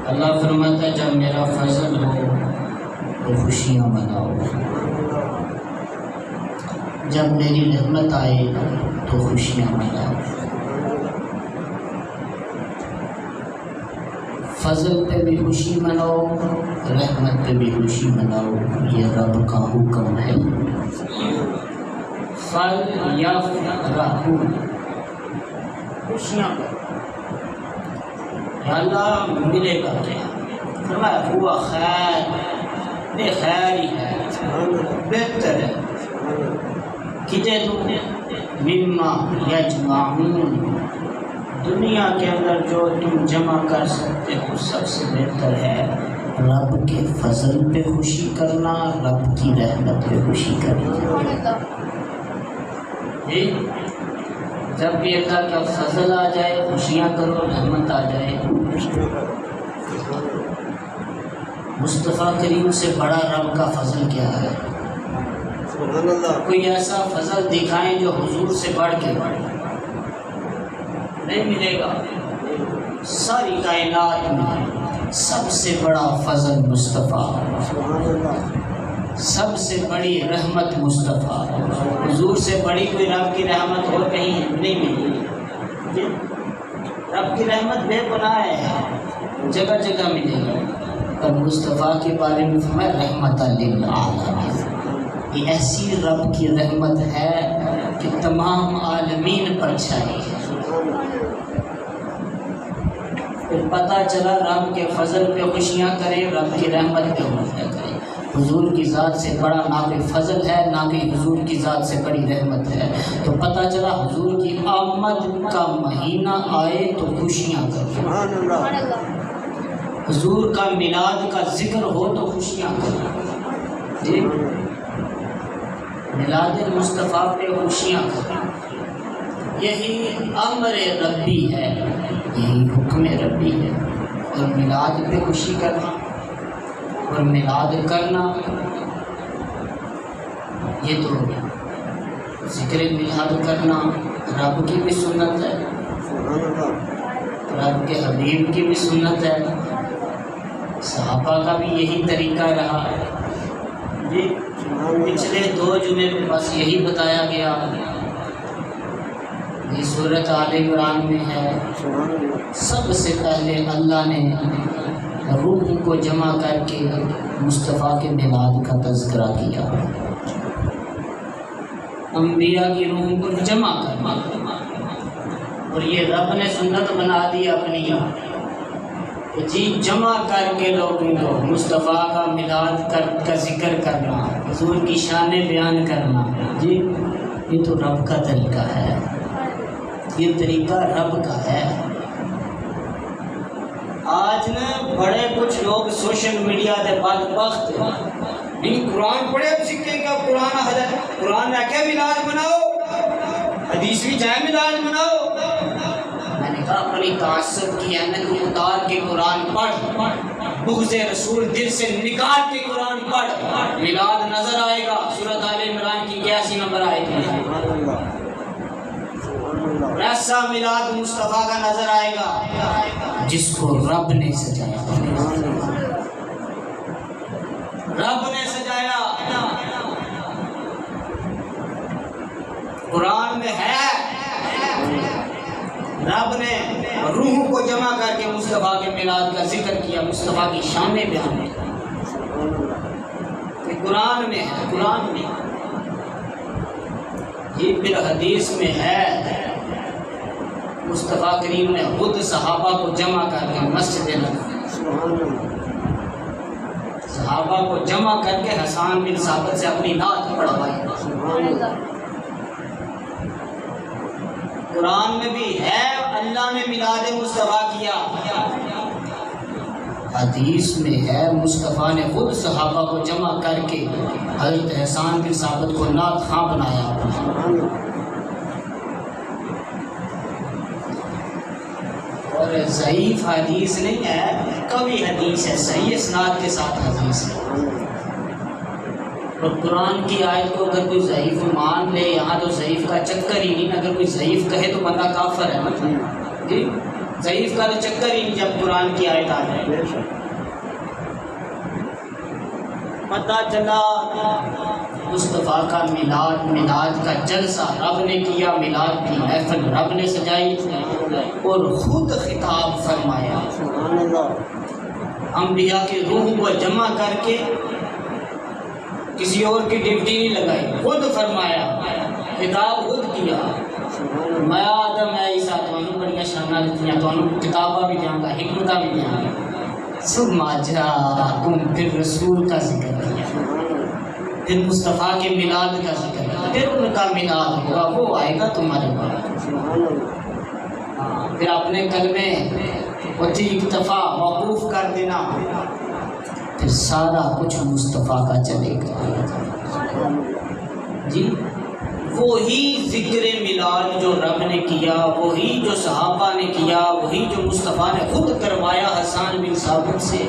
اللہ فرماتا ہے جب میرا فضل ہو تو خوشیاں مناؤ، جب میری رحمت آئے تو خوشیاں مناؤ۔ فضل پہ بھی خوشی مناؤ، رحمت پہ بھی خوشی مناؤ، یہ رب کا حکم ہے۔ فَلْيَفْرَحُوا، خوشیاں کرو۔ یا اللہ ملے گا کیا؟ فرمایا ہوا خیر، بے خیر ہی ہے، بہتر ہے۔ کتنے دوں مما یجمعون، دنیا کے اندر جو تم جمع کر سکتے ہو سب سے بہتر ہے رب کے فضل پہ خوشی کرنا، رب کی رحمت پہ خوشی کرنا۔ جی جب بھی اللہ کا فضل آ جائے خوشیاں کرو، رحمت آ جائے۔ مصطفیٰ کریم سے بڑا رب کا فضل کیا ہے؟ کوئی ایسا فضل دکھائیں جو حضور سے بڑھ کے نہیں ملے گا۔ ساری کائنات میں سب سے بڑا فضل مصطفیٰ، سب سے بڑی رحمت مصطفیٰ۔ حضور سے بڑی کوئی رب کی رحمت اور کہیں نہیں ملی۔ رب کی رحمت بے پناہ ہے، جگہ جگہ ملے گی، اور مصطفیٰ کے بارے میں فرمایا رحمت للعالمین۔ یہ ایسی رب کی رحمت ہے کہ تمام عالمین پر چھائی ہے۔ پھر پتہ چلا رب کے فضل پہ خوشیاں کریں، رب کی رحمت پہ خوشیاں کریں۔ حضور کی ذات سے بڑا نہ کوئی فضل ہے، نہ کوئی حضور کی ذات سے بڑی رحمت ہے۔ تو پتہ چلا حضور کی آمد کا مہینہ آئے تو خوشیاں کرو، حضور کا میلاد کا ذکر ہو تو خوشیاں کرو۔ جی میلاد مصطفیٰ پہ خوشیاں کرو، یہی امر ربی ہے، یہی حکم ربی ہے۔ اور میلاد پہ خوشی کرنا اور میلاد کرنا یہ تو ذکر میلاد کرنا رب کی بھی سنت ہے، رب کے حبیب کی بھی سنت ہے، صحابہ کا بھی یہی طریقہ رہا ہے۔ جی پچھلے 2 جمعے میں بس یہی بتایا گیا۔ یہ سورۃ آل عمران میں ہے، سب سے پہلے اللہ نے روح کو جمع کر کے مصطفیٰ کے میلاد کا تذکرہ کیا، انبیاء کی روح کو جمع کرنا، اور یہ رب نے سنت بنا دی اپنی، جی جمع کر کے لوگوں کو مصطفیٰ کا میلاد کا ذکر کرنا، حضور کی شان بیان کرنا۔ جی یہ تو رب کا طریقہ ہے، یہ طریقہ رب کا ہے۔ آج نا بڑے کچھ لوگ سوشل میڈیا دے بدبخت نہیں قرآن پڑھے سکھیں کا قرآن حضرت قرآن رہ کے میلاد مناؤ، حدیث بھی جائے میلاد مناؤ۔ میں نے کہا اپنی تعصب کی احمد کو اتار کے قرآن پڑھ، بغض رسول دل سے نکال کے قرآن پڑھ، میلاد نظر آئے گا۔ سورۃ آل عمران کی 81 نمبر آیت ہے، ایسا میلاد مصطفیٰ کا نظر آئے گا جس کو رب نے سجایا، رب نے سجایا۔ قرآن میں ہے رب نے روح کو جمع کر کے مصطفیٰ کے میلاد کا ذکر کیا، مصطفیٰ کی شان بیان کی، قرآن میں ہے، قرآن میں یہ پھر حدیث میں ہے۔ مصطفیٰ کریم نے خود صحابہ کو جمع کر کے مسجد نبوی، صحابہ کو جمع کر کے حسان بن ثابت سے اپنی نعت پڑھوائی۔ قرآن میں بھی ہے اللہ نے میلاد مصطفیٰ کیا، حدیث میں ہے مصطفیٰ نے خود صحابہ کو جمع کر کے حضرت حسان بن ثابت کو نعت خواں بنایا۔ اور ضعیف حدیث نہیں ہے، قوی حدیث ہے، صحیح اسناد کے ساتھ حدیث ہے۔ اور قرآن کی آیت کو اگر کوئی ضعیف مان لے، یہاں تو ضعیف کا چکر ہی نہیں، اگر کوئی ضعیف کہے تو بندہ کافر ہے۔ جی ضعیف کا تو چکر ہی جب قرآن کی آیت آ جائے. پتہ چلا مصطفیٰ کا میلاد، میلاد کا جلسہ رب نے کیا، میلاد کی محفل رب نے سجائی اور خود خطاب فرمایا. انبیاء کی روح کو جمع کر کے کسی اور کی ڈیوٹی نہیں لگائی، خود فرمایا، خطاب خود کیا. میں آدم ہے عیسیٰ تمہیں بڑی شانہ دیتی تمہیں کتابہ بھی دیا گا، حکمتہ بھی دیا گا. ثم جاءکم، پھر رسول کا ذکر کیا، پھر مصطفیٰ کے میلاد کا ذکر کیا، پھر ان کا میلاد ہوا، وہ آئے گا تمہارے پاس. پھر اپنے کلمے وتی اکتفا موقوف کر دینا، پھر سارا کچھ مصطفیٰ کا چلے گا. جی وہی ذکر میلاد جو رب نے کیا، وہی جو صحابہ نے کیا، وہی جو مصطفیٰ نے خود کروایا حسان بن ثابت سے،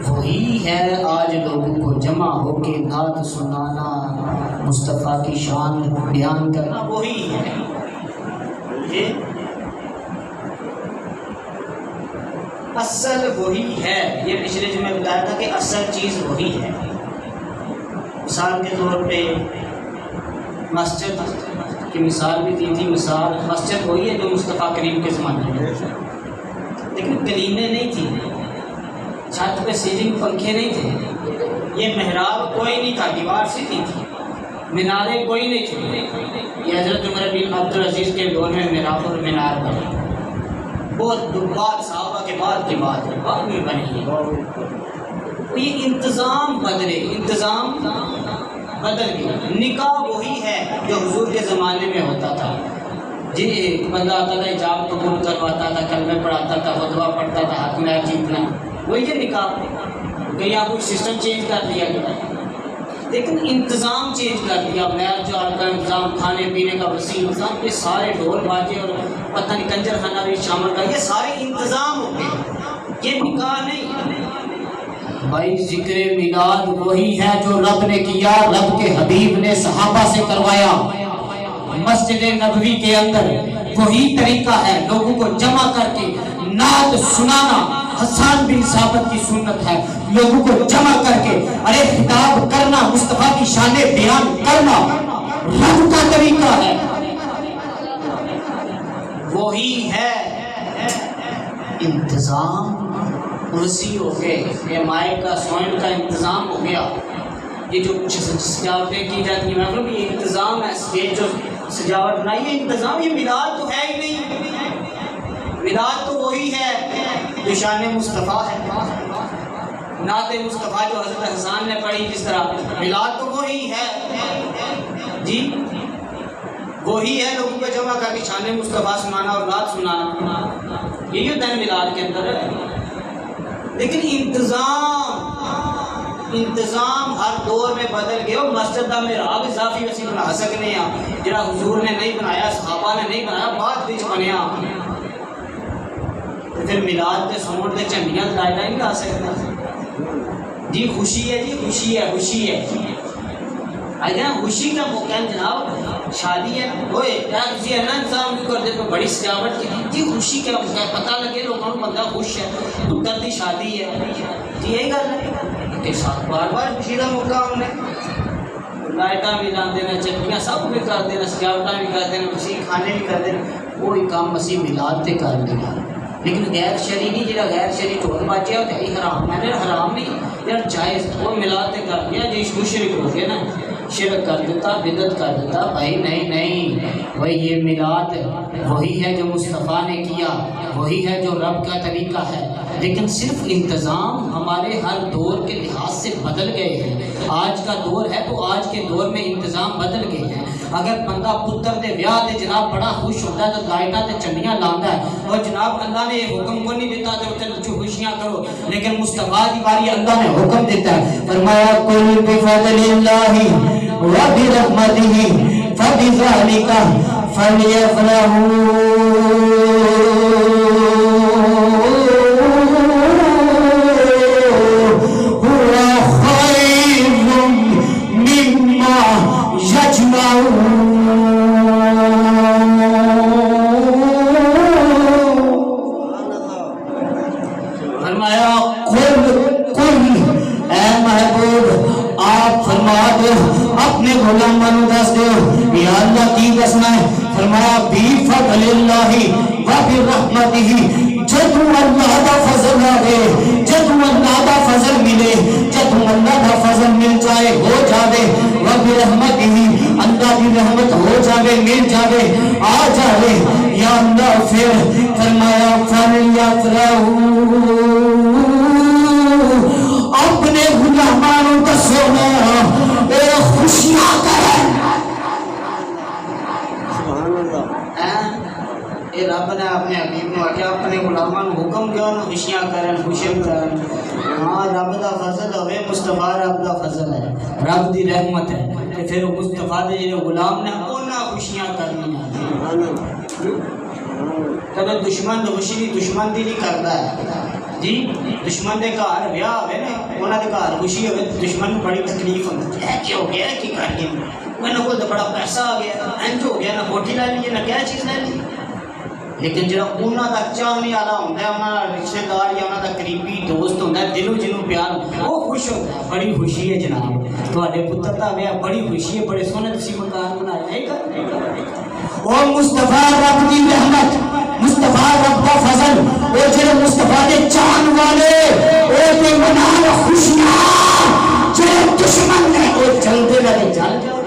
وہی ہے آج لوگوں کو جمع ہو کے نعت سنانا، مصطفیٰ کی شان بیان کرنا، وہی ہے. اصل وہی ہے. یہ پچھلے جو میں بتایا تھا کہ اصل چیز وہی ہے. مثال کے طور پہ مسجد کی مثال بھی دی تھی. مثال مسجد وہی ہے جو مصطفیٰ کریم کے زمانے میں، لیکن کلیمیں نہیں تھی، چھت پہ سیلنگ پنکھے نہیں تھے، یہ محراب کوئی نہیں تھا، دیوار سیدھی تھی، میناریں کوئی نہیں تھی. یہ حضرت عمر بن عبدالعزیز کے دور میں محراب اور مینار بنے، بہت بعد صحابہ کے بعد کی بات ہے، بعد میں بنی ہے. یہ انتظام بدلے، انتظام بدل گیا. نکاح وہی ہے جو حضور کے زمانے میں ہوتا تھا. جی بندہ آتا تھا، حجاب قبول کرواتا تھا، کلمے پڑھاتا تھا، خطبہ پڑھتا تھا، حق میں جیتنا، وہی ہے نکاح. کہیں آپ کچھ سسٹم چینج کر دیا گیا، لیکن انتظام چینج کر دیا. میچ جو کا انتظام، کھانے پینے کا وسیع انتظام، یہ سارے ڈھول باجے اور پتہ نہیں کنجر خانہ بھی شامل کر، یہ سارے انتظام ہو گئے، یہ نکاح نہیں. بھائی ذکر میلاد وہی ہے جو رب نے کیا، رب کے حبیب نے صحابہ سے کروایا مسجد نبوی کے اندر. وہی طریقہ ہے لوگوں کو جمع کر کے نعت سنانا. حسان بن ثابت کی سنت ہے لوگوں کو جمع کر کے ارے خطاب کرنا، مصطفیٰ کی شان بیان کرنا، رب کا طریقہ ہے. وہی ہے انتظام کرسی ہو گئے، یہ مائک کا سوئنٹ کا انتظام ہو گیا. یہ جو سجاوٹیں کی جاتی ہیں مطلب یہ انتظام ہے. اسٹیج جو سجاوٹ بنائی ہے انتظام. یہ میلاد تو ہے ہی نہیں. میلاد تو وہی ہے جو شان مصطفیٰ ہے. نعت مصطفیٰ جو حضرت حسان نے پڑھی جس طرح، میلاد تو وہی ہے. جی وہی ہے لوگوں کو جمع کر کے شان مصطفیٰ سنانا اور نعت سنانا، یہی ہوتا ہے میلاد کے اندر. لیکن انتظام ہر دور میں بدل گئے. اور مسجد کا محراب اضافی وسیع بنا سکنے ہیں جڑا حضور نے نہیں بنایا، صحابہ نے نہیں بنایا، بعد وچ بنیا. پھر میلاد کے سوڑ کے جھنڈیاں لائٹ نہیں لا سکتا. جی خوشی ہے، جی خوشی ہے، خوشی ہے. اجا خوشی کا موقع ہے جناب، شادی ہے، ہوئے کیا کسی ایسا انتظام کیوں کر دے تو بڑی سجاوٹ کی. جی خوشی کا موقع ہے، پتہ لگے لوگوں کو بندہ خوش ہے، پتر دی شادی ہے. جی یہی گل ہے کہ ساتھ بار بار خوشی کا موقع ہم نے لائٹاں بھی لا دینا، چٹیاں سب بھی کر دینا، سجاوٹاں بھی کر دینا، مسیح کھانے بھی کر دینا. وہی کام مسیح میلاد تے کر دینا. لیکن غیر شرعی نہیں، جہاں غیر شرعی ڈھول باجے ہوتے ہی حرام. میں نے حرام نہیں یار، جائز. وہ میلاد تے کر دیا جی مشرک ہو گیا نا، شرک کر دیتا، بدعت کر دیتا. بھائی نہیں، وہی یہ میلاد وہی ہے جو مصطفیٰ نے کیا، وہی ہے جو رب کا طریقہ ہے. لیکن صرف انتظام ہمارے ہر دور کے لحاظ سے بدل گئے ہیں. آج کا دور ہے تو آج کے دور میں انتظام بدل گئے ہیں. اگر بندہ پتر دے ویاہ دے جناب بڑا خوش ہوتا ہے تو لائٹاں تے چنڈیاں لاندہ ہے، اور جناب اللہ نے یہ حکم کو نہیں دیتا تو خوشیاں کرو. لیکن مصطفیٰ کی باری اللہ نے حکم دیتا ہے، فرمایا قل بفضل اللہ وبرحمتہ فبذلک فلیفرحوا فرمایا قل اے محبوب آپ فرما دو اپنے غلاموں کو دس دو یا اللہ کی دسنا ہے. فرمایا بی فضل اللہ و برحمتہ جدو اللہ دا فضل آئے جدو اللہ دا فضل ملے جدو اللہ دا فضل مل جائے ہو جاوے و برحمتہ اللہ دی رحمت ہو جاوے مل جاوے آ جاوے یا اللہ پھر فرمایا فَلْيَفْرَحُوا اپنے غلامانوں کا سونا اے خوشیاں کریں. اے رب نے اپنے حبیب کو آکھیا اپنے غلامانوں حکم کیا نہ خوشیاں کریں خوشیاں کریں. ہاں رب دا فضل ہوئے مصطفیٰ رب دا فضل ہے رب دی رحمت ہے کہ پھر مصطفیٰ دے جنہیں غلام نے انہاں خوشیاں کرنی ہیں. کبھی دشمن خوشی دی دشمن دی نہیں کرتا ہے جی. دشمن دے گھر بیاہ ہوئے نا انہاں دے گھر خوشی ہوئے دشمن بڑی تکلیف ہوتی ہے کیا ہو گیا کی کر کے میں کو تو بڑا پیسہ آ گیا انج ہو گیا نہ کوٹھی لے لی نہ کیا چیز لے لی. لیکن جڑا انہاں دا چاہنے والا ہوندا ہے انہاں دا رشتہ دار یا انہاں دا قریبی دوست ہوندا ہے دلوں جنوں پیار وہ خوش ہوتا ہے. بڑی خوشی ہے جناب تواڈے پتر دا بیاہ بڑی خوشی ہے بڑے سونے تسی مکان بنا رہے ہیں. او مصطفیٰ رب دی رحمت مصطفیٰ رب دا فضل او جڑے مصطفیٰ دے چاہن والے او تے منال خوشیاں جڑے دشمن نے او جلدے لگے جل جاؤ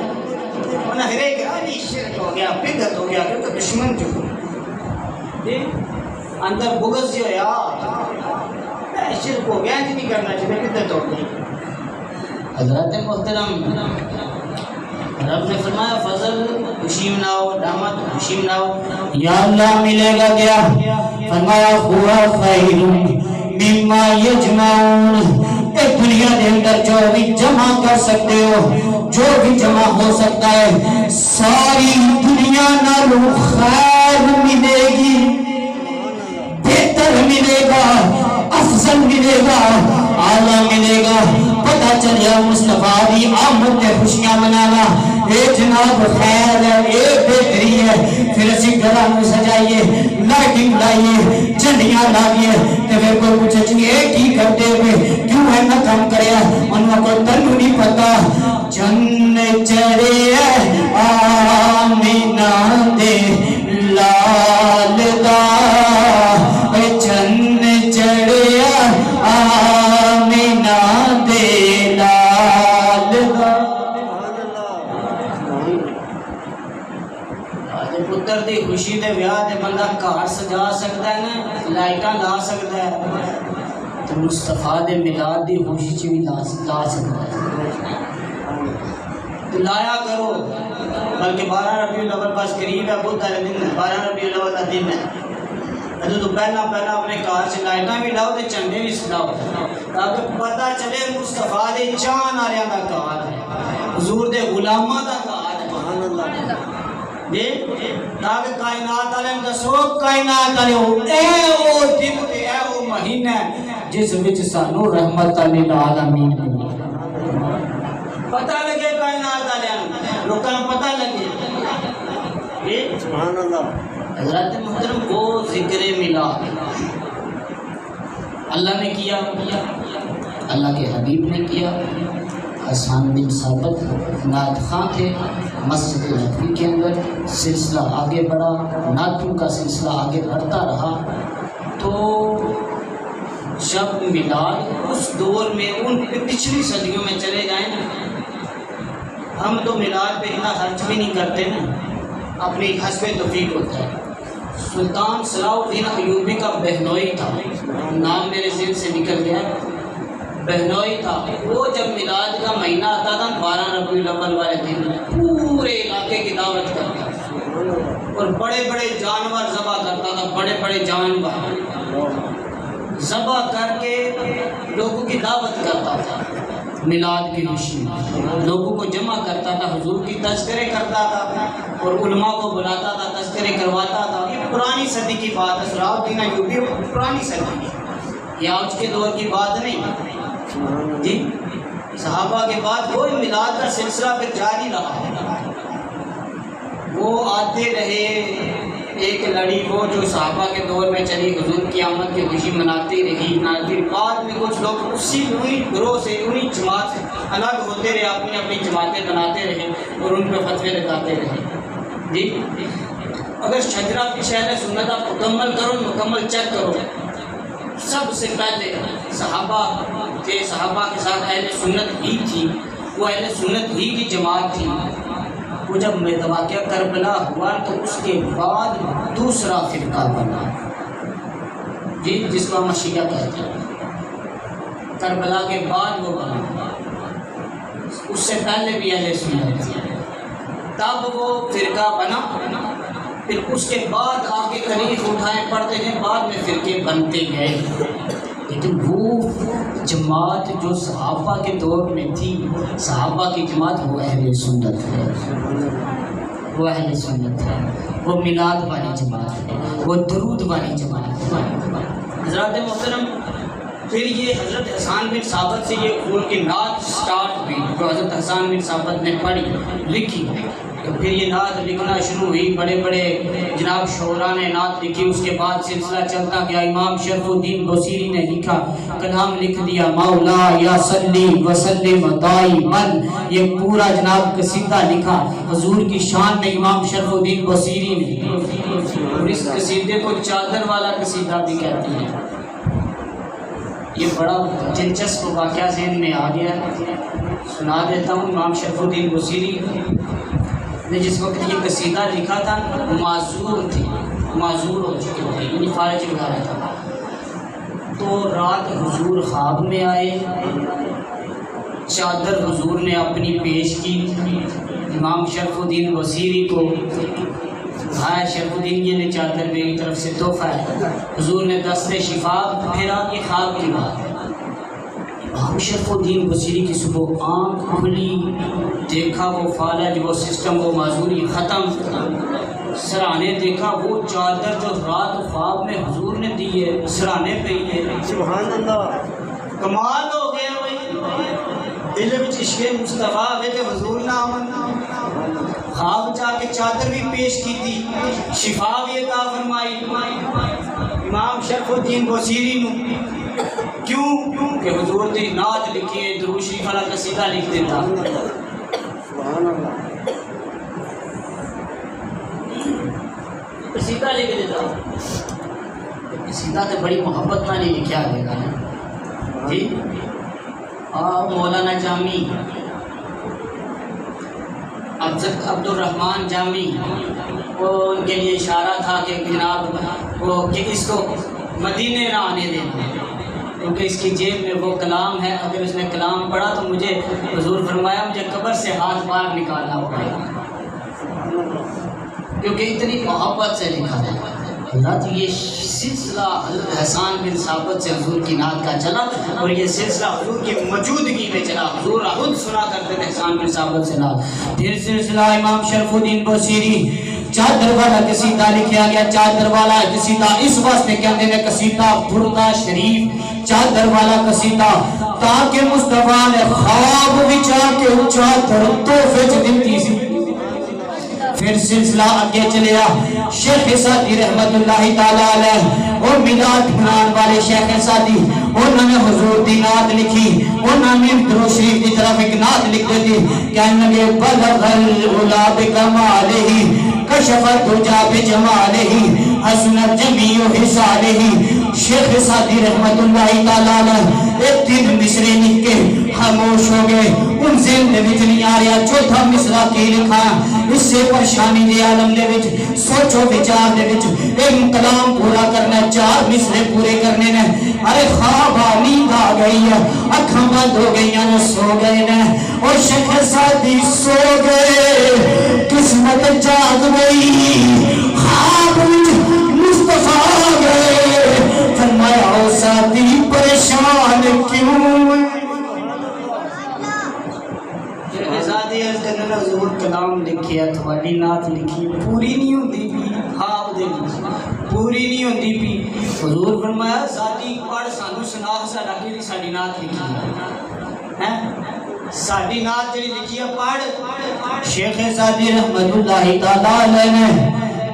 انہاں ہرے گرالی شرک ہو گیا بدعت ہو گیا کہ دشمن جو اندر بغض جو ہے شرک ہو گیا نہیں کرنا چاہیے بدعت ہو گئی. حضرات محترم رب نے فرمایا فضل خوشی مناؤ رحمت خوشی مناؤ یا اللہ ملے گا کیا. فرمایا ہوا خیر مما یجمعون ایک دنیا دے اندر جو بھی جمع کر سکتے ہو جو بھی جمع ہو سکتا ہے ساری دنیا نالوں خیر ملے گی بہتر ملے گا افضل ملے گا اعلیٰ ملے گا. پتہ چلیا مصطفیٰ دی آمد تے خوشیاں منانا اے جناب خیر ہے اے بہتری ہے. پھر اسی گھراں نوں سجائیے لائٹنگ لائیے جھنڈیاں لاویے تے پھر کوئی پوچھے جی اے کی کرتے ہوئے کیوں ہے نہ کام کریا انہاں کو تینوں نہیں پتا چن چڑھے آمینہ دے لال دا چن چڑھے آمینہ دے لال دا. پتر دی خوشی دے ویاہ دے بندہ گھر سجا سکتا ہے نا لائٹاں لا سکتا ہے تو مصطفیٰ دے میلاد دی خوشی چ بھی لا سکتا ہے. تو لایا کرو بلکہ 12 ربیع الاول پاس قریب ہے بدھ والے دن 12 ربیع الاول کا دن ہے تو پہلا اپنے کار سے لائٹاں بھی لاؤ تے جھنڈے بھی سلاؤ تاکہ پتہ چلے مصطفیٰ دے چاہن والےاں دا کار ہے حضور دے غلاماں دا کار ہے. سبحان اللہ جی تاکہ کائنات والے دسو کائنات والے اے او دن تے اے او مہینہ جس وچ سانو رحمت للعالمین ملی. پتہ لگے کائنات والے لوکاں نوں پتہ لگے. سبحان اللہ. حضرات محترم وہ ذکر میلاد اللہ نے کیا اللہ کے حبیب نے کیا. حسان بن ثابت نعت خواں تھے مسجد نبوی کے اندر سلسلہ آگے بڑھا نعتوں کا سلسلہ آگے بڑھتا رہا. تو جب میلاد اس دور میں ان پچھلی صدیوں میں چلے جائیں نا ہم تو میلاد پہ اتنا خرچ بھی نہیں کرتے نا اپنی حسب توفیق ہوتا ہے. سلطان صلاح الدین ایوبی کا بہنوئی تھا نام میرے ذہن سے نکل گیا بہنوئی تھا. وہ جب میلاد کا مہینہ آتا تھا 12 ربیع الاول والے دن پورے علاقے کی دعوت کرتا اور بڑے بڑے جانور ذبح کرتا تھا. بڑے بڑے جانور ذبح کر کے لوگوں کی دعوت کرتا تھا میلاد کی خوشی میں لوگوں کو جمع کرتا تھا حضور کی تذکرے کرتا تھا اور علماء کو بلاتا تھا تذکرے کرواتا تھا. یہ پرانی صدی کی بات ہے. صلاح الدین ایوبی پرانی صدی کی یہ آج کے دور کی بات نہیں جی. صحابہ کے بعد کوئی میلاد کا سلسلہ پھر جاری رہا وہ آتے رہے ایک لڑی وہ جو صحابہ کے دور میں چلی، حضور کی آمد کی خوشی مناتی رہی، بعد میں کچھ لوگ اسی انہی گروہ سے، انہی جماعت سے الگ ہوتے رہے، اپنی اپنی جماعتیں بناتے رہے اور ان پہ فتوے لگاتے رہے. جی اگر شجرہ پیچھے اہل سنت آپ مکمل کرو، مکمل چیک کرو، سب سے پہلے صحابہ تھے، صحابہ کے ساتھ اہل سنت ہی تھی، وہ اہل سنت ہی کی جماعت تھی. وہ جب واقعہ کربلا ہوا تو اس کے بعد دوسرا فرقہ بنا، جی جس کو ہم شیعہ کہتے ہیں. کربلا کے بعد وہ بنا، اس سے پہلے بھی اہل سنت تھی، تب وہ فرقہ بنا. پھر اس کے بعد آگے قریب اٹھائے پڑھتے ہیں، بعد میں فرقے بنتے گئے. لیکن وہ جماعت جو صحابہ کے دور میں تھی، صحابہ کی جماعت، وہ اہل سنت ہے، وہ اہل سنت ہے، وہ میلاد والی جماعت ہے، وہ درود والی جماعت ہے. حضرات محترم، پھر یہ حضرت حسان بن ثابت سے یہ ان کی نعت سٹارٹ ہوئی، جو حضرت حسان بن ثابت نے پڑھی لکھی. تو پھر یہ نعت لکھنا شروع ہوئی، بڑے بڑے جناب شعراء نے نعت لکھی. اس کے بعد سلسلہ چلتا گیا. امام شرف الدین بصیری نے لکھا، کلام لکھ دیا، مولا یا صلی وسلم دائماً. یہ پورا جناب قصیدہ لکھا حضور کی شان میں امام شرف الدین بصیری نے، اور اس قصیدے کو چادر والا قصیدہ بھی کہتے ہیں. یہ بڑا دلچسپ واقعہ ذہن میں آ گیا، سنا دیتا ہوں. امام شرف الدین بصیری نے جس وقت یہ قصیدہ لکھا تھا معذور تھے، معذور ہو چکے تھے، یعنی فارغ وغیرہ تھا. تو رات حضور خواب میں آئے، چادر حضور نے اپنی پیش کی امام شرف الدین بصیری کو. ہاں شرف الدین یہ چادر میری طرف سے تحفہ ہے. حضور نے دست شفا پھیرا، یہ خواب کی بات ہے. امام شرف الدین بصیری کی صبح آنکھ کھلی، دیکھا وہ فالج، وہ سسٹم، وہ معذوری ختم. سرانے دیکھا وہ چادر جو رات خواب میں حضور نے دی ہے، سرانے پہ ہی ہے. سبحان اللہ، کمال ہو گیا بھائی. دل وچ عشق مصطفیٰ ہوئے تے حضور نام خواب جا کے چادر بھی پیش کی تھی، شفا بھی عطا فرمائی امام شرف الدین بصیری نو. کیوں کہ حضور دی نعت لکھی ہے، درود شریف والا قصیدہ لکھ دیتا. قصیدہ لکھ دیتا. قصیدہ تو بڑی محبت نہ نہیں لکھا گیا نا جی. مولانا جامی عبد الرحمن جامی، وہ ان کے لیے اشارہ تھا کہ جناب وہ کہ اس کو مدینے نہ آنے دینا، کیونکہ اس کی جیب میں وہ کلام ہے. اگر اس نے کلام پڑھا تو مجھے حضور فرمایا مجھے قبر سے ہاتھ باہر نکالنا پڑے گا، کیونکہ اتنی محبت سے لکھا ہے. حضرت یہ سلسلہ حضرت حسان بن ثابت سے حضور کی نعت کا چلا، اور یہ سلسلہ حضور کی موجودگی میں چلا. حضور خود سنا کرتے تھے حسان بن ثابت سے نعت. پھر سلسلہ امام شرف الدین بصیری چادر والا قصیدہ لکھا گیا. چادر والا قصیدہ اس واسطے کہتے ہیں قصیدہ بردہ شریف، چادر والا قصیدہ، تاکہ مصطفیٰ نے خواب بچا کے چادر تحفے چ دیتی سی. پھر سلسلہ آگے چلیا. شیخ سعدی رحمت اللہ تعالی علیہ اور میلاد بنان والے شیخ سعدی، انہوں نے حضور دی نعت لکھی. انہوں نے درود شریف کی طرف ایک نعت لکھ دی، کہنے لگے بلغ العلا بکمالہ کشف الدجا بجمالہ حسنت جمیع حصالہ. شیخ سعدی رحمت اللہ تعالی علیہ ایک دن مصرے لکھ کے خاموش ہو گئے. ان سے وچ نہیں آ رہا چوتھا مصرع کی لکھا. اس سے پریشانی دے عالم دے وچ سوچو وچار دے وچ ایک کلام پورا کرنا، 4 مصرے پورے کرنے نے. ارے خواب نیند آ گئی ہے، اکھاں بند ہو گئی ہیں، سو گئے نے. اور شیخ سعدی سو گئے، قسمت جاگ گئی، خواب مصطفیٰ آ گئے. فرمایا او سعدی پریشان کیوں؟ حضور کلام لکھیا، تھوڑی نعت لکھی، پوری نہیں ہوتی پی، خواب دے پوری نہیں ہوتی پی. حضور فرمایا سادی پڑھ سانو سنا ساڈا کیڑی ساڈی نعت لکھی ہے، ساڈی نعت جڑی لکھی ہے پڑھ. شیخ سعدی رحمت اللہ تعالی علیہ نے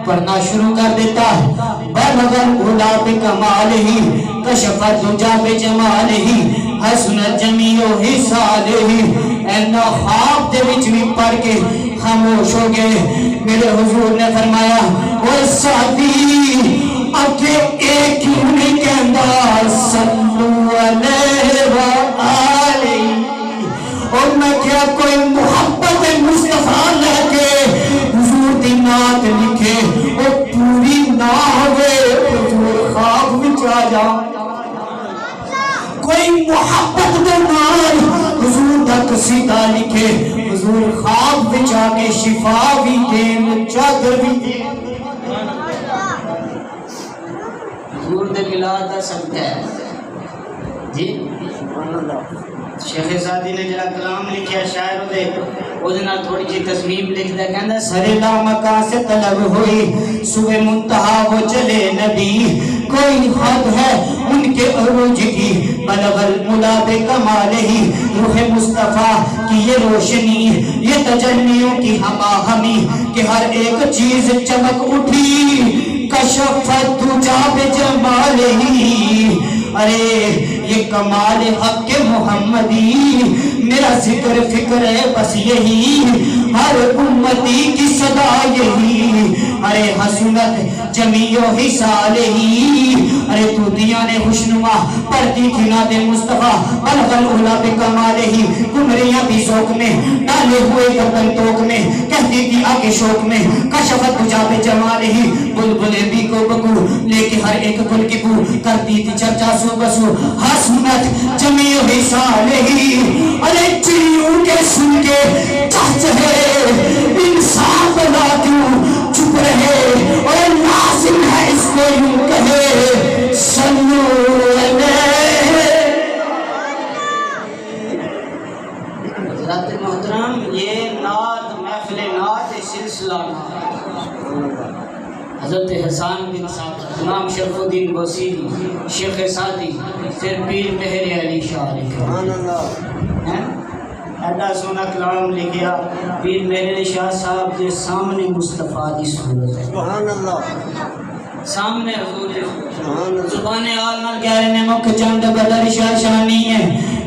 پڑھنا شروع کر دیتا ہے بلغ العلا بکمالہ کشف الدجا بجمالہ حسنت جمیع خصالہ۔ اینا خواب دے وچ بھی پڑھ کے خاموش ہو گئے۔ میرے حضور نے فرمایا اوہ سعدی اکھے ایک کیوں نہیں کہندا صلو علیہ وآلہ، اور میں کیا کوئی محبت مصطفیٰ لے کے حضور دی نعت لکھے اور پوری نہ ہوئے حضور خواب وچ آ جا، کوئی محبت دے نال حضور دا قصیدہ لکھے حضور خواب وچ آ کے شفا بھی دین چادر بھی دین۔ حضور دے ملاد دا صدقہ ہے جی۔ شیخ سعدی نے جڑا کلام لکھیا شاعر دے اودنا تھوڑی جی تصمیم لکھدا کہندا سر لامکان سے طلب ہوئی سوئے منتہا وہ چلے نبی، کوئی حد ہے ان کے عروج کی بلغ العلا بکمالہ، روح مصطفیٰ کی یہ روشنی یہ تجلیوں کی ہما ہمی کہ ہر ایک چیز چمک اٹھی کشف الدجا بجمالہ۔ ارے یہ کمال حق محمدی میرا ذکر فکر ہے بس یہی، ہر امتی کی صدا یہی، ارے حسنت جمیع خصالہ۔ ارے تو دیانے خوشنما پڑھتی تھی ناد مصطفیٰ بلغ العلا بکمالہ، گمریاں بھی ذوق میں ڈالے ہوئے گردن توک میں کہتی تھی آگے شوق میں کشف الدجا بجمالہ، بلبلے بھی کو بکو لے کے ہر ایک گل کی بو کرتی تھی چرچا سو بسو حسنت جمیع خصالہ۔ ارے چڑیوں کے سن کے چہچ ہے انسان بلا کیوں چپ رہے، اور لازم ہے اس کو یوں کہے صلو علیہ۔ حضرت محترم یہ نعت محفل نعت سلسلہ حضرت حسان بن ثابت، امام شرف الدین بوسیلی، شیخ سعدی، پھر پیر مہر علی شاہ لکھا ایڈا سونا کلام لکھیا پیر مہر علی شاہ صاحب کے سامنے مصطفیٰ دی صورت ہے، سامنے حضور زبان آل گہرے نے مکھ چند بدر شاشانی ہے،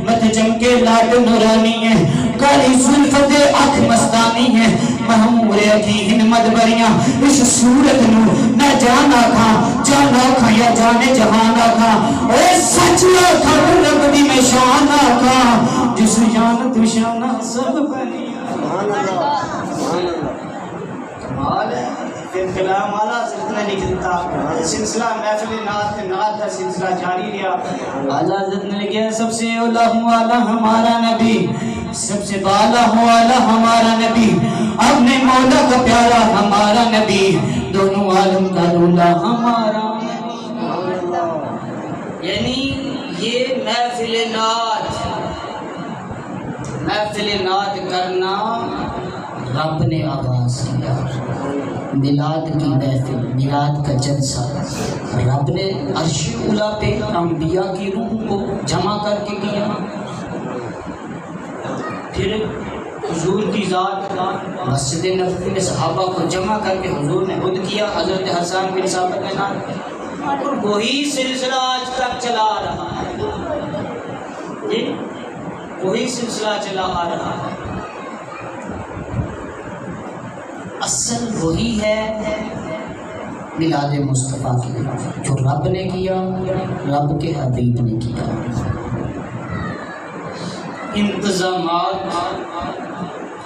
مت چمکے لاٹ نورانی ہے، کالی زلفت اکھ مستانی ہے، محمور اکھی مدبریاں اس صورت نو نہ جانا کھا یا جانے جہانا کھا، اے سچ نہ کھا رب دی میں شانا کھا، جس جانت شانہ سب بنیا۔ کمال ہے۔ پھر کلام اعلیٰ حضرت نے لکھ دیتا، سلسلہ محفل نعت نعت کا سلسلہ جاری رہا۔ اعلیٰ حضرت نے لکھا سب سے اولا والا ہمارا نبی، سب سے بالا والا ہمارا نبی، اپنے مولا کا پیارا ہمارا نبی، دونوں عالم کا دولا ہمارا نبی۔ یعنی یہ محفل نعت کرنا رب نے آغاز کیا، میلاد کی محفل، میلاد کا جلسہ رب نے عرش اولا پہ انبیاء کی روح کو جمع کر کے کیا، پھر حضور کی ذات مسجد نبوی میں صحابہ کو جمع کر کے حضور نے خود کیا، حضرت حسان بن ثابت نے نام، اور وہی سلسلہ آج تک چلا آ رہا ہے جی، وہی سلسلہ چلا آ رہا ہے، اصل وہی ہے میلاد مصطفیٰ کی جو رب نے کیا، رب کے حبیب نے کیا۔ انتظامات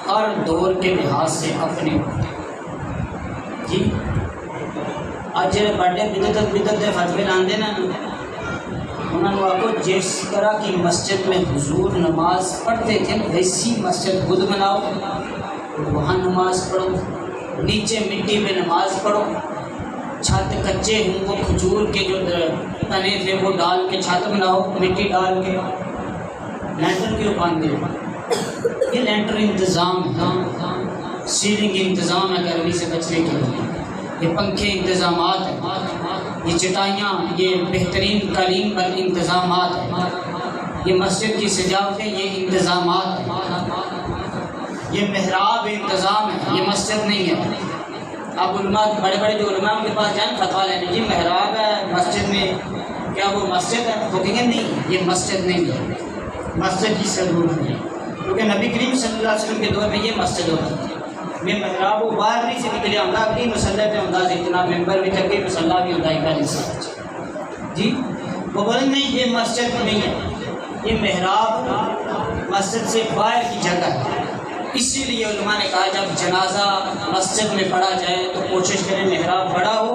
ہر دور کے لحاظ سے اپنے جی آج جڑے بڑے بدعت دے فتوے لاندے نا انہوں نے آپ کو جس طرح کی مسجد میں حضور نماز پڑھتے تھے ویسی مسجد خود بناؤ، وہاں نماز پڑھو، نیچے مٹی میں نماز پڑھو، چھت کچے ہوں وہ کھجور کے جو تنے تھے وہ ڈال کے چھت بناؤ، مٹی ڈال کے لینٹر کیوں باندھتے ہو؟ یہ لینٹر انتظام ہے، سیلنگ انتظام ہے گرمی سے بچنے کے لیے، یہ پنکھے انتظامات ہیں، یہ چٹائیاں، یہ بہترین قالین پر انتظامات ہیں، یہ مسجد کی سجاوٹیں، یہ انتظامات ہیں، یہ محراب انتظام ہے، یہ مسجد نہیں ہے۔ آپ علماء بڑے بڑے جو علماء ان کے پاس جائیں فتویٰ لینے، جی محراب ہے مسجد میں، کیا وہ مسجد ہے؟ وہ کہیں گے نہیں یہ مسجد نہیں ہے، مسجد کی ضرورت نہیں، کیونکہ نبی کریم صلی اللہ علیہ وسلم کے دور میں یہ مسجد ہوتی تھی۔ میں محراب وہ باہر نہیں سے نکلے ہمارا بھی مسلح پہ انداز اتنا ممبر بھی تک مسلح بھی ہوتا ہے انسان جی، وہ بولے نہیں یہ مسجد نہیں ہے، یہ محراب مسجد سے باہر کی جگہ ہے۔ اسی لیے علماء نے کہا جب جنازہ مسجد میں پڑھا جائے تو کوشش کریں محراب بڑا ہو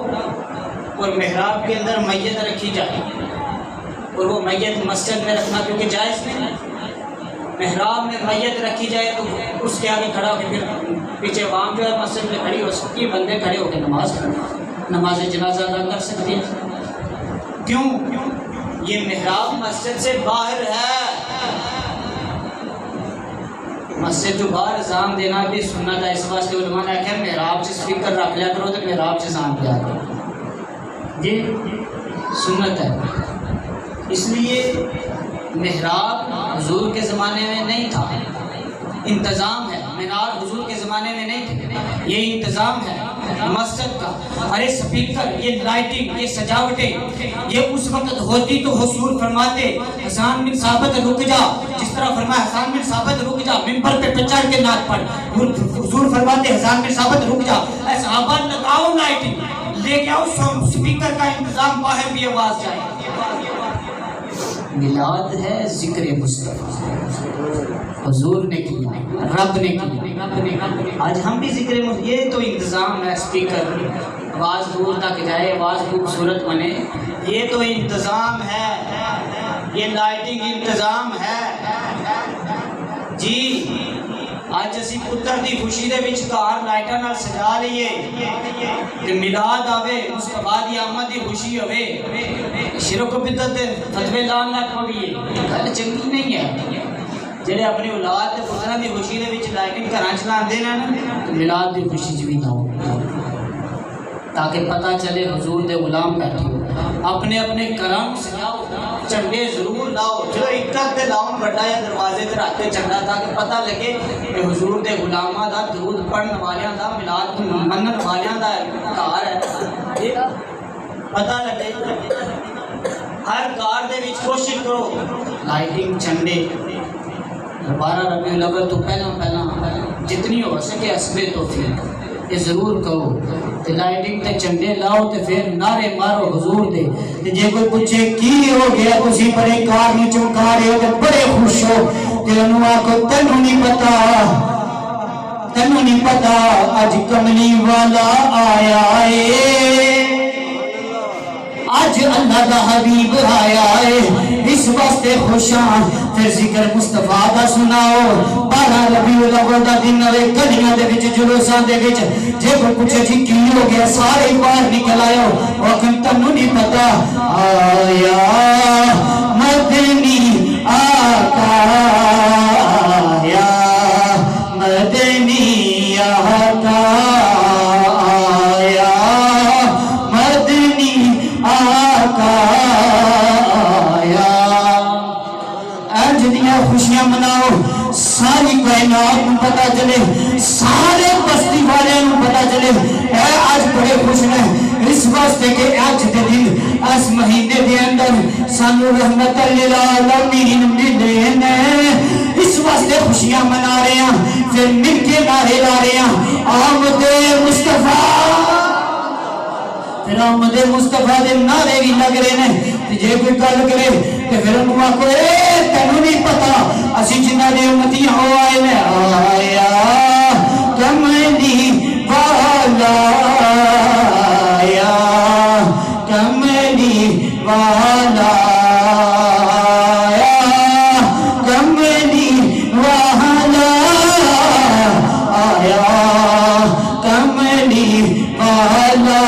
اور محراب کے اندر میت رکھی جائے، اور وہ میت مسجد میں رکھنا کیونکہ جائز نہیں ہے۔ محراب میں میت رکھی جائے تو اس کے آگے کھڑا ہو کے پھر پیچھے عوام جو ہے مسجد میں کھڑی ہو سکتی ہے، بندے کھڑے ہو کے نماز جنازہ ادا کر سکتے ہیں۔ کیوں؟ یہ محراب مسجد سے باہر ہے، مسجد جو باہر اذان دینا بھی سنت ہے، اس واسطے علماء نے کہا محراب سے اسپیکر رکھ لیا کرو تو محراب سے اذان دیا کرو، یہ سنت ہے۔ اس لیے محراب حضور کے زمانے میں نہیں تھا، انتظام ہے، مینار حضور کے زمانے میں نہیں تھے، یہ انتظام ہے مسجد کا۔ ارے سپیکر، یہ لائٹنگ، یہ سجاوٹیں، یہ اس وقت ہوتی تو حضور فرماتے حسان بن ثابت رک جا، جس طرح فرمایا حسان بن ثابت رک جا، ممبر پہ چڑھ کے نعت پڑھ، حضور فرماتے حسان بن ثابت رک جا، اے صحابہ لگاؤ لائٹنگ، لے کے آؤ سپیکر کا انتظام، باہر بھی آواز جائے۔ میلاد ہے ذکر مصطفیٰ، حضور نے کی، رب نے کی، آج ہم بھی ذکر مصطفیٰ، یہ تو انتظام ہے، اسپیکر آواز دور تک جائے، آواز خوبصورت بنے، یہ تو انتظام ہے، یہ لائٹنگ انتظام ہے جی۔ ਅੱਜ ਅਸੀਂ ਪੁੱਤਰ ਦੀ ਖੁਸ਼ੀ ਦੇ ਵਿੱਚ ਘਰ ਲਾਈਟਾਂ ਨਾਲ ਸਜਾ ਲਈਏ ਤੇ ਮਿਲਾਦ ਆਵੇ, ਮੁਸਤਫਾ ਦੀ ਆਮਦ ਦੀ ਖੁਸ਼ੀ ਹੋਵੇ, ਸ਼ਿਰਕ ਬਿਦਅਤ ਦੇ ਫਤਵੇ ਲਾਉਣ ਲੱਗ ਪਈਏ, ਗੱਲ ਚੰਗੀ ਨਹੀਂ ਹੈ। ਜਿਹੜੇ ਆਪਣੀ ਔਲਾਦ ਤੇ ਪੁੱਤਰਾਂ ਦੀ ਖੁਸ਼ੀ ਦੇ ਵਿੱਚ ਲਾਈਟਿੰਗ ਘਰਾਂ 'ਚ ਲਾਉਂਦੇ ਨੇ ਨਾ, ਮਿਲਾਦ ਦੀ ਖੁਸ਼ੀ 'ਚ ਵੀ ਲਾਓ تاکہ پتہ چلے حضور دے غلام بیٹھے ہو۔ اپنے اپنے کرم سجاؤ، چنڈے ضرور لاؤ، جو اکت دے لاؤں بڑا یا دروازے تے رکھ کے چنڈا، تاکہ پتہ لگے کہ حضور دے غلاماں دا، درود پڑھن والیاں دا، میلاد منن والیاں دا گھر ہے، پتہ لگے۔ ہر گھر دے وچ کوشش کرو لائٹنگ، چنڈے 12 ربیع الاول تو پہلا جتنی ہو سکے حسب توفیق یہ ضرور کہو، تے لائٹنگ تے چنڈے لاؤ تے پھر نعرے مارو حضور دے، تے جے کوئی پوچھے کی ہو گیا تسی بڑے کار نو چمکا رہے ہو تے بڑے خوش ہو، تے انہوں آکھو تینوں نہیں پتا اج کملی والا آیا ہے، آج اللہ دا حبیب آیا ہے، اس واسطے خوشاں پھر ذکر مصطفیٰ دا سناؤ۔ 12 ربیع الاول دا دن ہوئے، گلیاں دے وچ جلوساں دے وچ جے کوئی پوچھے جی کی ہو گیا، سارے باہر نکل آئے، وقت تنوں نہیں پتا آیا مدنی آقا، آیا مدنی آقا، آیا مدنی آقا آیا۔ اج دیاں خوشیاں مناؤ، ساری کائنات کو پتا چلے، سارے بستی والے کو پتا چلے اے آج بڑے خوش ہیں، اس واسطے کہ آج دے دن اس مہینے دے اندر سانو رحمت للعالمین ملے ہیں، اس واسطے خوشیاں منا رہے ہیں، پھر مل کے نعرے لا رہے ہیں آمد مصطفیٰ، پھر آمد مصطفیٰ دے نعرے بھی لگ رہے ہیں، جے کوئی گل کرے تو پھر انہوں آکھو اے تینوں نہیں پتا اسی جنہ دے امتیاں ہو آئے میں، آیا کملی والا، آیا کملی والا، آیا کملی والا، آیا کملی والا،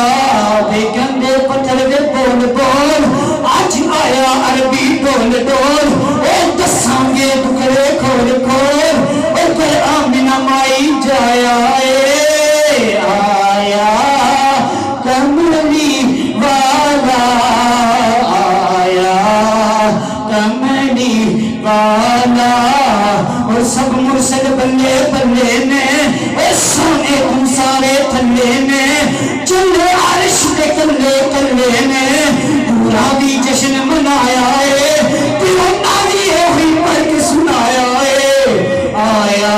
بے گندے پتھر دے بول بول آج آیا عربی ڈول ڈول، اے دساں گے ٹکڑے کھول کھول، اے پر آمنہ مائی جایا اے، آیا کملی والا، آیا کملی والا، اور سب مرسل بلے بلے نے اے سونے تم سارے محلے میں چلے عرش کے کلے کلے میں پورا بھی جشن منایا ہے تیرا نازی ہوئی پر کے سنایا ہے آیا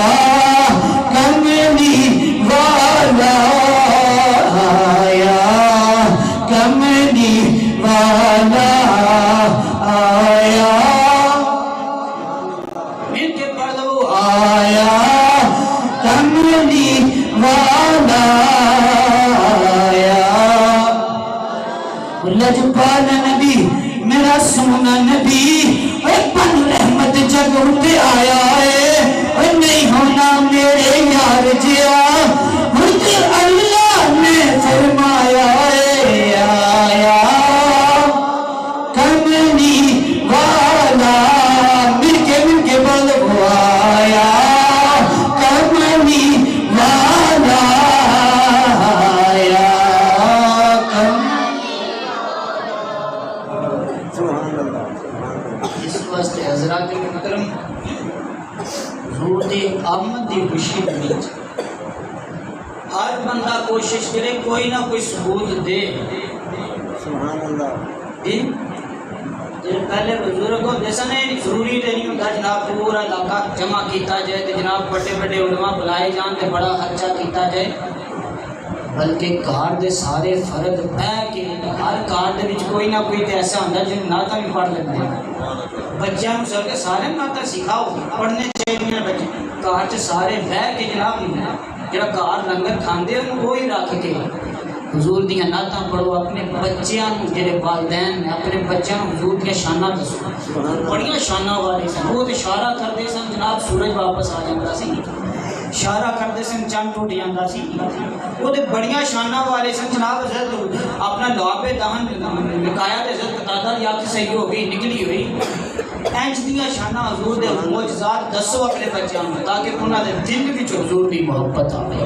کملی والا آیا کملی والا آیا مل کے پڑھ دو آیا کملی والا آیا لجپال نبی میرا سونا نبی بن رحمت جگ اٹھ آیا ہے اور نہیں ہونا میرے یار جیا خود اللہ نے فرمایا ہے آیا کملی والا مل کے بولو آیا کملی والا آیا اس واسطے حضرات محترم حضور دی آمد دی خوشی وچ ہر بندہ کوشش کرے کوئی نہ کوئی ثبوت دے سبحان اللہ دن جب پہلے بزرگوں جیسا نہیں ضروری نہیں ہوتا جناب پورا علاقہ جمع کیتا جائے کہ جناب بڑے بڑے علماء بلائے جان تے بڑا خرچہ کیتا جائے بلکہ گھر دے سارے فرد بہ کے ہر گھر دے وچ کوئی نہ کوئی تے ایسا ہوندا جن نعتاں بھی پڑھ لیندے ہیں بچیاں نوں سب کے سارے نعتاں سکھاؤ پڑھنے چاہیے بچے گھر چ سارے بہ کے جناب جڑا گھر لنگر کھاندے ان وہی رکھ کے حضور دیاں نعتاں پڑھو اپنے بچیاں نوں جڑے والدین نے اپنے بچیاں نوں حضور دیاں شاناں دسو بڑیاں شاناں والے سن وہ تے اشارہ کردے سن جناب سورج واپس آ جاندا سی اشارہ کرتے سن چند ٹوٹ جاتا سی وہ تے بڑیاں شاناں والے سن جناب حضرت اپنا لعاب دہن نکایا تے حضرت قطادہ دی آنکھ صحیح ہو گئی نکلی ہوئی انج دیاں شاناں حضور دے معجزات دسو اپنے بچیاں نوں تاکہ انہاں دے دل وچ حضور دی محبت آوے